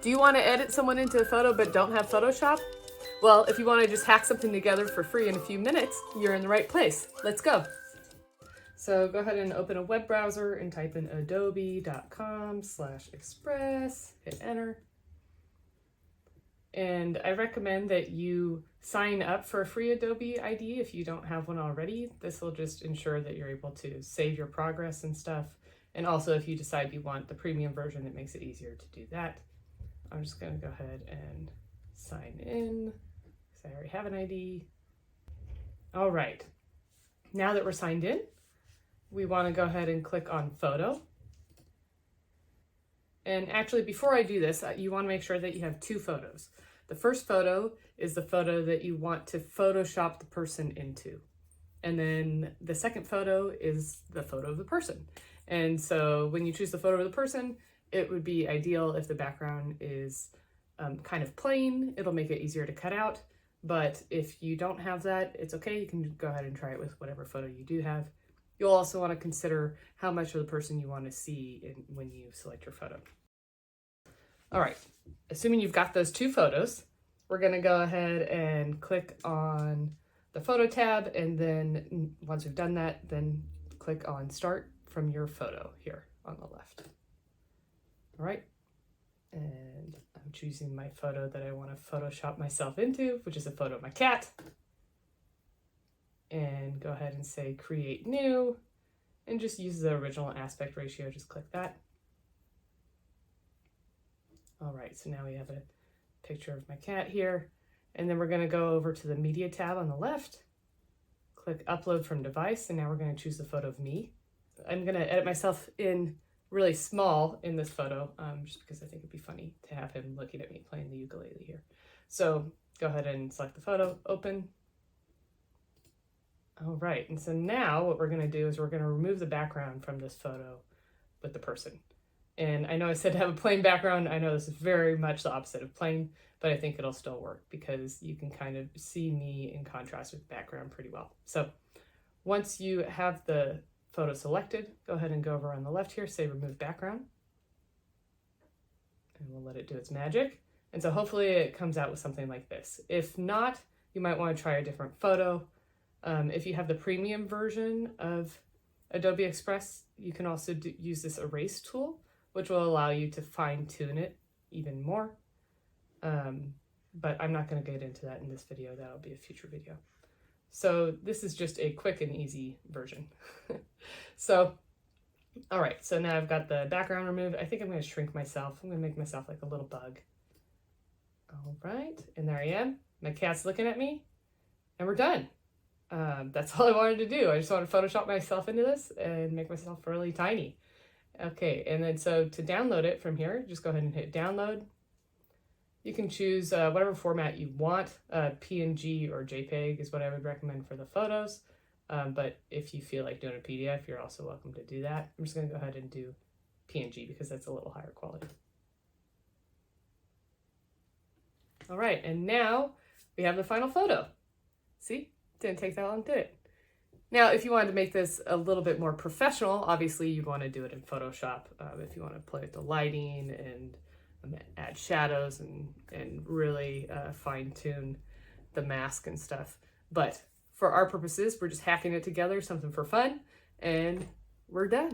Do you want to edit someone into a photo but don't have Photoshop? Well, if you want to just hack something together for free in a few minutes, you're in the right place. Let's go. So go ahead and open a web browser and type in adobe.com/express, hit enter. And I recommend that you sign up for a free Adobe ID if you don't have one already. This will just ensure that you're able to save your progress and stuff. And also if you decide you want the premium version, it makes it easier to do that. I'm just gonna go ahead and sign in because I already have an ID. All right, now that we're signed in, we wanna go ahead and click on photo. And actually, before I do this, you wanna make sure that you have two photos. The first photo is the photo that you want to Photoshop the person into. And then the second photo is the photo of the person. And so when you choose the photo of the person, it would be ideal if the background is kind of plain. It'll make it easier to cut out. But if you don't have that, it's okay. You can go ahead and try it with whatever photo you do have. You'll also want to consider how much of the person you want to see when you select your photo. All right, assuming you've got those two photos, we're gonna go ahead and click on the photo tab, and then once we've done that, then click on start from your photo here on the left. All right, and I'm choosing my photo that I want to Photoshop myself into, which is a photo of my cat. And go ahead and say create new, and just use the original aspect ratio, just click that. All right, so now we have a picture of my cat here, and then we're gonna go over to the media tab on the left, click upload from device, and now we're gonna choose the photo of me. I'm gonna edit myself in really small in this photo, just because I think it'd be funny to have him looking at me playing the ukulele here. So go ahead and select the photo, open. All right, and so now what we're gonna do is we're gonna remove the background from this photo with the person. And I know I said to have a plain background. I know this is very much the opposite of plain, but I think it'll still work because you can kind of see me in contrast with the background pretty well. So once you have the photo selected, go ahead and go over on the left here, say remove background, and we'll let it do its magic. And so hopefully it comes out with something like this. If not, you might want to try a different photo. If you have the premium version of Adobe Express, you can also use this erase tool, which will allow you to fine tune it even more. But I'm not going to get into that in this video. That'll be a future video. So this is just a quick and easy version. So, all right, so now I've got the background removed. I think I'm going to shrink myself. I'm going to make myself like a little bug. All right, and there I am. My cat's looking at me, and we're done. That's all I wanted to do. I just want to Photoshop myself into this and make myself really tiny. Okay, and then so to download it from here, just go ahead and hit download. You can choose whatever format you want. PNG or JPEG is what I would recommend for the photos. But if you feel like doing a PDF, you're also welcome to do that. I'm just going to go ahead and do PNG because that's a little higher quality. All right, and now we have the final photo. See? Didn't take that long, did it? Now, if you wanted to make this a little bit more professional, obviously you'd want to do it in Photoshop. If you want to play with the lighting and add shadows and really fine tune the mask and stuff. But for our purposes, we're just hacking it together, something for fun, and we're done.